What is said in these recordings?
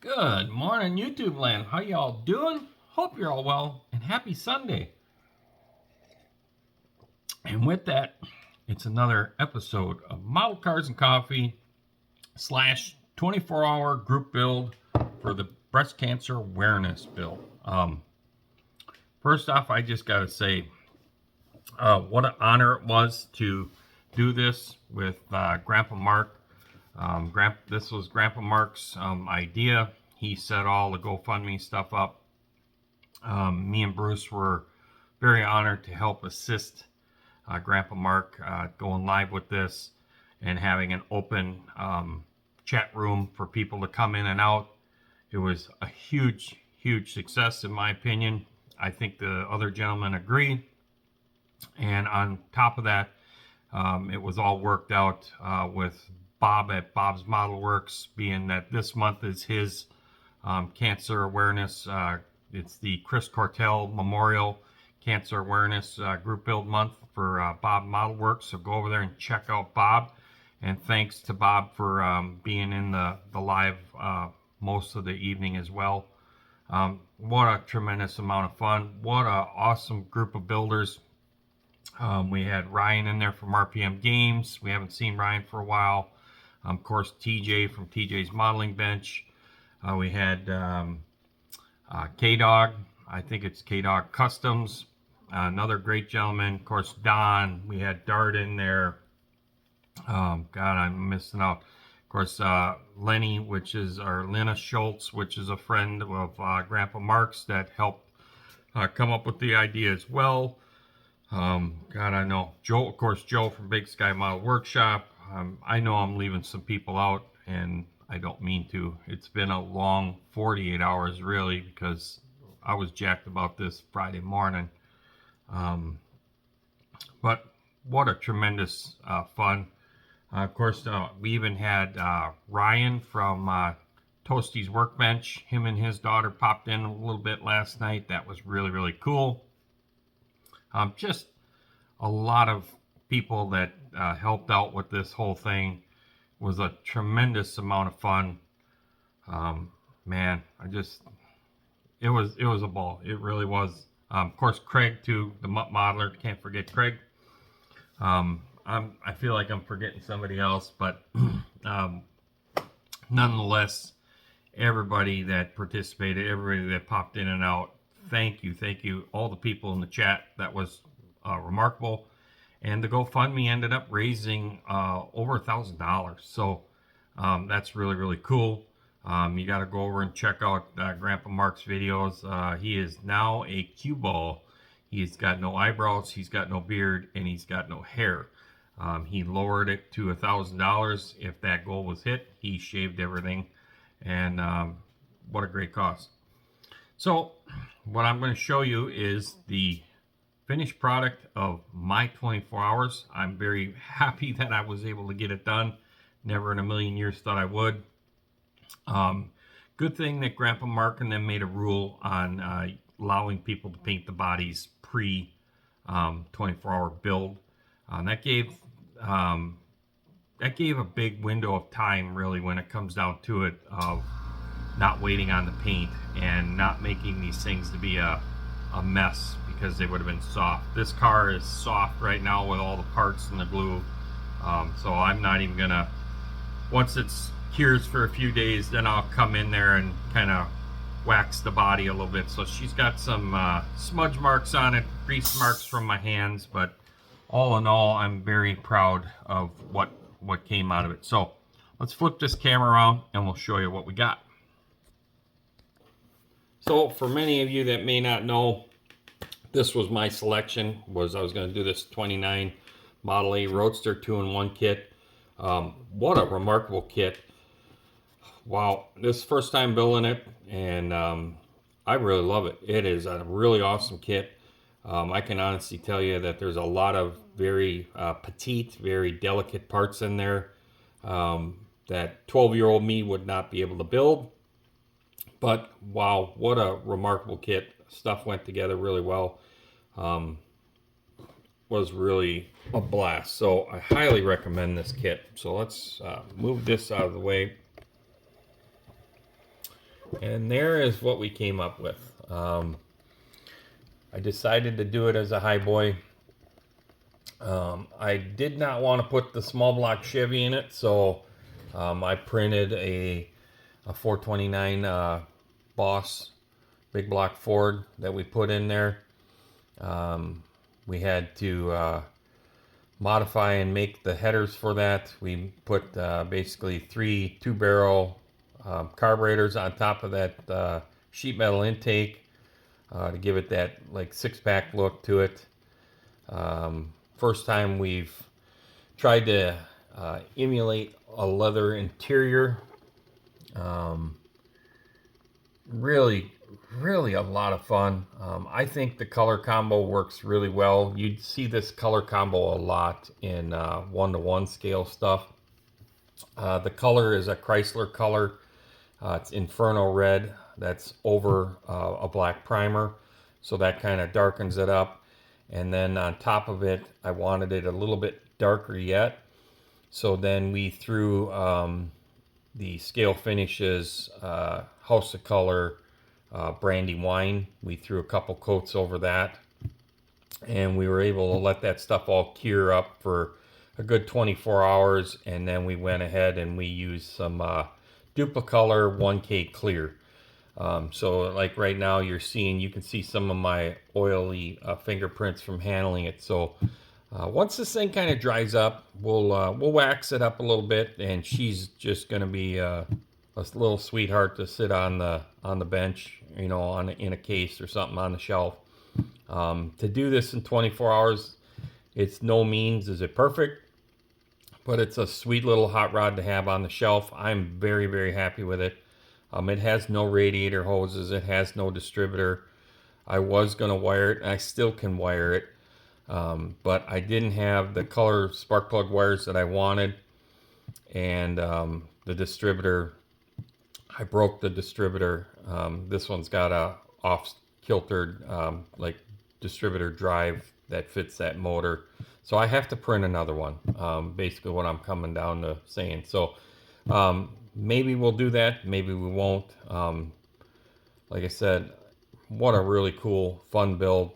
Good morning, YouTube land. How y'all doing? Hope you're all well, and happy Sunday. And with that, it's another episode of Model Cars and Coffee slash 24-hour group build for the breast cancer awareness build. First off, I just got to say what an honor it was to do this with Grandpa Mark. This was Grandpa Mark's idea. He set all the GoFundMe stuff up. Me and Bruce were very honored to help assist Grandpa Mark going live with this and having an open chat room for people to come in and out. It was a huge success in my opinion. I think the other gentlemen agree. And on top of that, it was all worked out with Bob at Bob's Model Works, being that this month is his cancer awareness. It's the Chris Cortell Memorial Cancer Awareness Group Build Month for Bob Model Works. So go over there and check out Bob. And thanks to Bob for being in the live most of the evening as well. What a tremendous amount of fun. What a awesome group of builders. We had Ryan in there from RPM Games. We haven't seen Ryan for a while. Of course, TJ from TJ's Modeling Bench. We had K-Dog. I think it's K-Dog Customs. Another great gentleman. Of course, Don. We had Dart in there. God, I'm missing out. Of course, Lenny, Lena Schultz, which is a friend of Grandpa Mark's that helped come up with the idea as well. God, I know. Joe, of course, Joe from Big Sky Model Workshop. I know I'm leaving some people out, and I don't mean to. It's been a long 48 hours, really, because I was jacked about this Friday morning. But what a tremendous fun. Of course, we even had Ryan from Toasty's Workbench. Him and his daughter popped in a little bit last night. That was really cool. Just a lot of people that helped out with this whole thing. It was a tremendous amount of fun. Man, it was a ball. It really was. Of course, Craig too, the Mutt Modeler. Can't forget Craig. I feel like I'm forgetting somebody else, but nonetheless, everybody that participated, everybody that popped in and out, thank you. All the people in the chat, that was remarkable. And the GoFundMe ended up raising over $1,000. So that's really cool. You got to go over and check out Grandpa Mark's videos. He is now a cue ball. He's got no eyebrows, he's got no beard, and he's got no hair. He lowered it to $1,000. If that goal was hit, he shaved everything. And what a great cause. So what I'm going to show you is the finished product of my 24 hours. I'm very happy that I was able to get it done. Never in a million years thought I would. Good thing that Grandpa Mark and them made a rule on allowing people to paint the bodies pre 24-hour build. That gave a big window of time, really, when it comes down to it, of not waiting on the paint and not making these things to be a mess, because they would have been soft. This car is soft right now with all the parts and the glue. So I'm not even gonna, once it's cures for a few days, then I'll come in there and kind of wax the body a little bit. So she's got some smudge marks on it, grease marks from my hands, but all in all, I'm very proud of what came out of it. So let's flip this camera around and we'll show you what we got. So for many of you that may not know, this was my selection. I was going to do this 29 Model A Roadster 2-in-1 kit. What a remarkable kit. Wow, this is the first time building it, and I really love it. It is a really awesome kit. I can honestly tell you that there's a lot of very petite, very delicate parts in there that 12-year-old me would not be able to build. But wow, what a remarkable kit. Stuff went together really well. Was really a blast. So I highly recommend this kit. So let's move this out of the way. And there is what we came up with. I decided to do it as a highboy. I did not want to put the small block Chevy in it, so I printed a 429 Boss big block Ford that we put in there. We had to modify and make the headers for that. We put basically 3 2-barrel carburetors on top of that sheet metal intake to give it that like 6-pack look to it. First time we've tried to emulate a leather interior. Really a lot of fun. I think the color combo works really well. You'd see this color combo a lot in 1-to-1 scale stuff. The color is a Chrysler color. It's Inferno Red. That's over a black primer, so that kind of darkens it up. And then on top of it, I wanted it a little bit darker yet. So then we threw the Scale Finishes House of Color brandy wine. We threw a couple coats over that, and we were able to let that stuff all cure up for a good 24 hours. And then we went ahead and we used some Duplicolor 1K clear. So like right now you can see some of my oily fingerprints from handling it. So once this thing kind of dries up, we'll wax it up a little bit, and she's just gonna be a little sweetheart to sit on the bench, you know, in a case or something on the shelf. To do this in 24 hours, it's no means is it perfect, but it's a sweet little hot rod to have on the shelf. I'm very happy with it. It has no radiator hoses. It has no distributor. I was going to wire it, and I still can wire it. But I didn't have the color spark plug wires that I wanted. And the distributor, I broke the distributor. This one's got a off-kiltered like distributor drive that fits that motor. So I have to print another one. Basically what I'm coming down to saying. So maybe we'll do that. Maybe we won't. Like I said, what a really cool, fun build.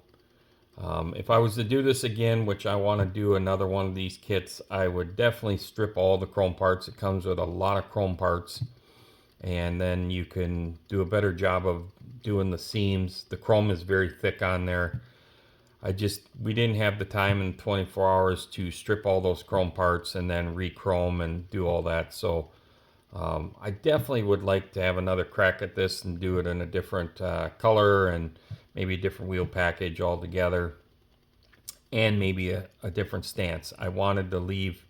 If I was to do this again, which I want to do another one of these kits, I would definitely strip all the chrome parts. It comes with a lot of chrome parts. And then you can do a better job of doing the seams. The chrome is very thick on there. We didn't have the time in 24 hours to strip all those chrome parts and then re-chrome and do all that. So I definitely would like to have another crack at this and do it in a different color and maybe a different wheel package altogether, and maybe a different stance. I wanted to leave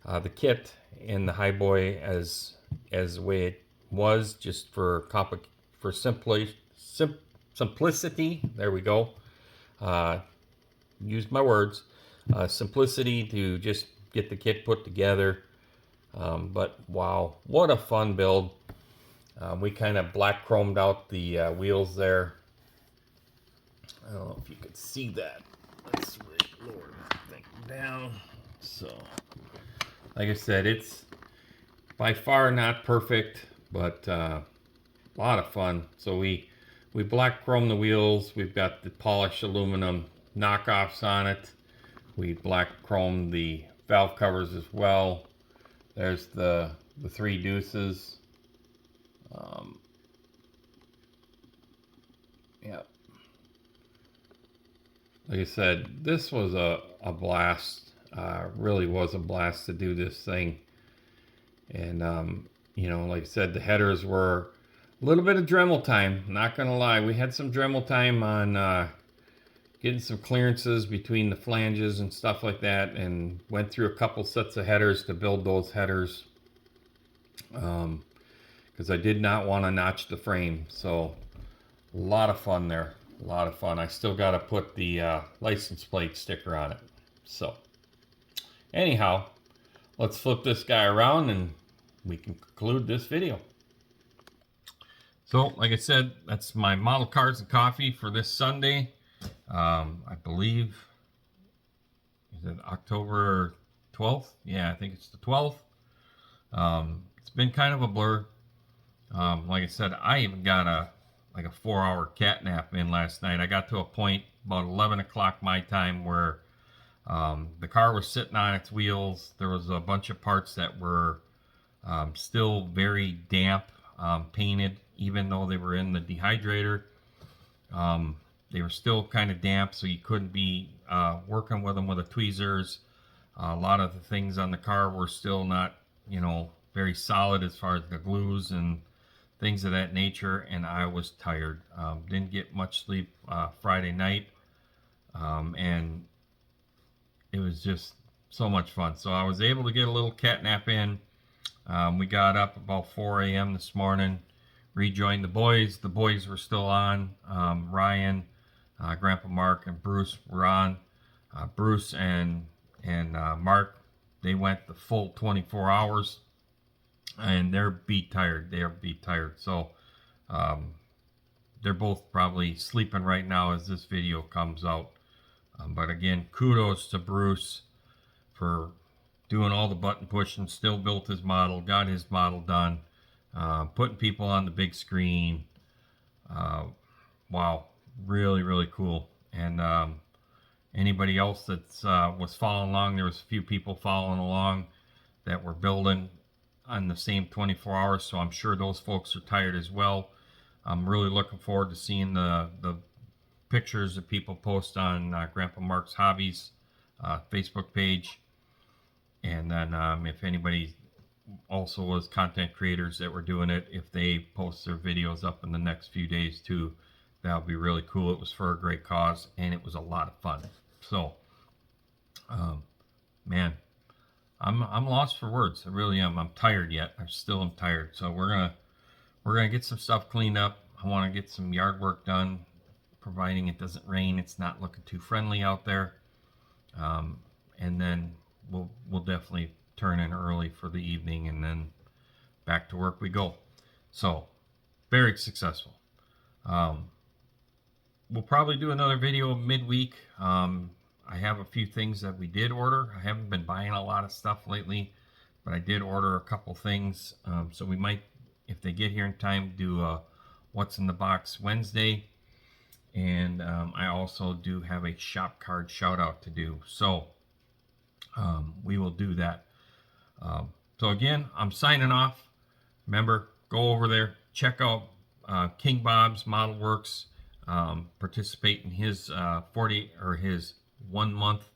the kit in the highboy as the way it was, just for simplicity. There we go. Use my words. Simplicity to just get the kit put together. But wow, what a fun build. We kind of black chromed out the wheels there. I don't know if you could see that. Let's lower that thing down. So, like I said, it's by far not perfect, but a lot of fun. So we black chrome the wheels. We've got the polished aluminum knockoffs on it. We black chrome the valve covers as well. There's the 3 deuces. Yeah. Like I said, this was a blast. Really was a blast to do this thing. And, you know, like I said, the headers were a little bit of Dremel time. Not going to lie. We had some Dremel time on getting some clearances between the flanges and stuff like that. And went through a couple sets of headers to build those headers. Because I did not want to notch the frame. So, a lot of fun there. A lot of fun. I still got to put the license plate sticker on it. So, anyhow, let's flip this guy around and we can conclude this video. So, like I said, that's my model cars and coffee for this Sunday. I believe, is it October 12th? Yeah, I think it's the 12th. It's been kind of a blur. Like I said, I even got a 4-hour cat nap in last night. I got to a point about 11 o'clock my time where the car was sitting on its wheels. There was a bunch of parts that were still very damp, painted, even though they were in the dehydrator. They were still kind of damp, so you couldn't be working with them with the tweezers. A lot of the things on the car were still not, very solid as far as the glues and things of that nature, and I was tired. Didn't get much sleep Friday night, and it was just so much fun. So I was able to get a little cat nap in. We got up about 4 a.m. this morning, rejoined the boys. The boys were still on. Ryan, Grandpa Mark, and Bruce were on. Bruce and Mark, they went the full 24 hours, and they're beat tired. They are beat tired. So they're both probably sleeping right now as this video comes out. But again, kudos to Bruce for doing all the button pushing, still built his model, got his model done, putting people on the big screen. Wow, really, really cool. And anybody else that's was following along, there was a few people following along that were building on the same 24 hours, so I'm sure those folks are tired as well. I'm really looking forward to seeing the pictures that people post on Grandpa Mark's Hobbies Facebook page. And then if anybody also was content creators that were doing it, if they post their videos up in the next few days too, that would be really cool. It was for a great cause, and it was a lot of fun. So, man, I'm lost for words. I really am. I'm tired yet. I still am tired. So we're gonna get some stuff cleaned up. I want to get some yard work done, providing it doesn't rain. It's not looking too friendly out there. And then we'll definitely turn in early for the evening, and then back to work we go. So very successful. We'll probably do another video midweek. I have a few things that we did order. I haven't been buying a lot of stuff lately, but I did order a couple things. So we might, if they get here in time, do a What's in the Box Wednesday. And I also do have a shop card shout out to do. So we will do that. So again, I'm signing off. Remember, go over there, check out King Bob's Model Works. Participate in his 1 month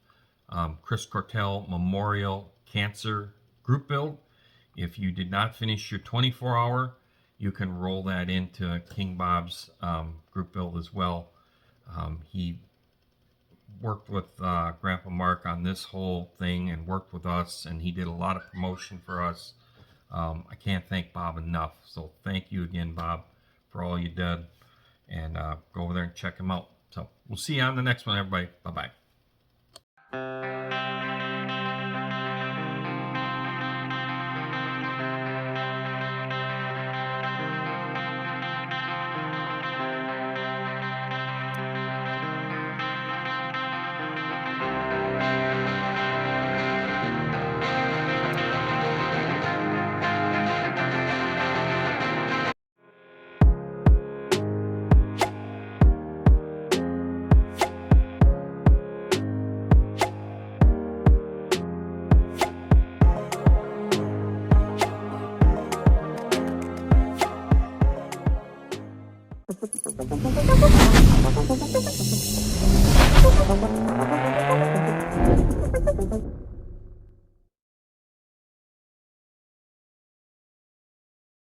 Chris Cortell Memorial Cancer Group Build. If you did not finish your 24-hour, you can roll that into King Bob's group build as well. He worked with Grandpa Mark on this whole thing and worked with us, and he did a lot of promotion for us. I can't thank Bob enough. So thank you again, Bob, for all you did. And go over there and check him out. So we'll see you on the next one, everybody. Bye-bye. Thank you.